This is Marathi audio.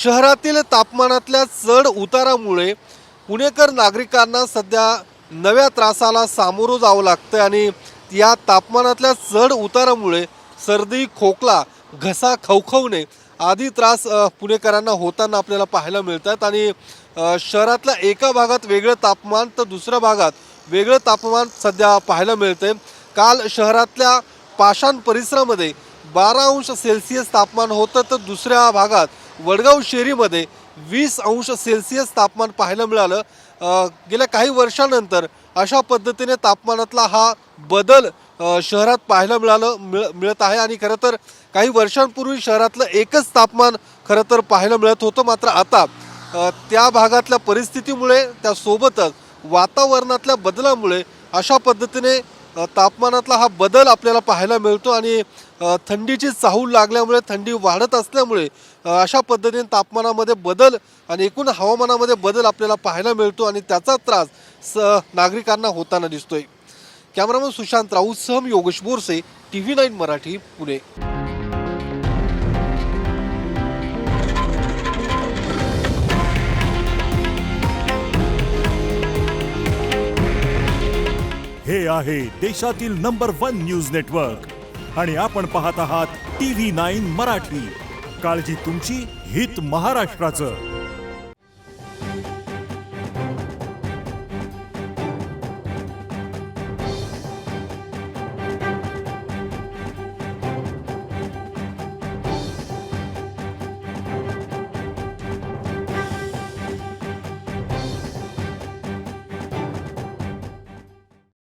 शहरातील तापमानातल्या चढ उतारामुळे पुणेकर नागरिकांना सध्या नव्या त्रासाला सामोरं जावं लागतं आणि या तापमानातल्या चढ उतारामुळे सर्दी, खोकला, घसा खवखवणे आदी त्रास पुणेकरांना होताना आपल्याला पाहायला मिळतात आणि शहरातल्या एका भागात वेगळं तापमान तर दुसऱ्या भागात वेगळं तापमान सध्या पाहायला मिळतंय। काल शहरातल्या पाषाण परिसरामध्ये 12 अंश सेल्सिअस तापमान होतं तर दुसऱ्या भागात वडगाव शेरीमध्ये 20 अंश सेल्सिअस तापमान पाहायला मिळालं। गेल्या काही वर्षांनंतर अशा पद्धतीने तापमानातला हा बदल शहरात पाहायला मिळत आहे आणि खरं तर काही वर्षांपूर्वी शहरातलं एकच तापमान खरं तर पाहायला मिळत होतं। मात्र आता त्या भागातल्या परिस्थितीमुळे त्यासोबतच वातावरणातल्या बदलामुळे अशा पद्धतीने तापमानातला हा बदल आपल्याला पाहायला मिळतो आणि थंडीची चाहूल लागल्यामुळे, थंडी वाढत असल्यामुळे अशा पद्धतीने तापमानामध्ये बदल आणि एकूण हवामानामध्ये बदल आपल्याला पाहायला मिळतो आणि त्याचा त्रास नागरिकांना होताना दिसतोय। कॅमेरामन सुशांत राऊत सह योगेश बोरसे, TV9 मराठी, पुणे। हे आहे देशातील नंबर 1 न्यूज नेटवर्क आणि आपण पाहत आहात TV9 मराठी। काळजी तुमची, हित महाराष्ट्राचं।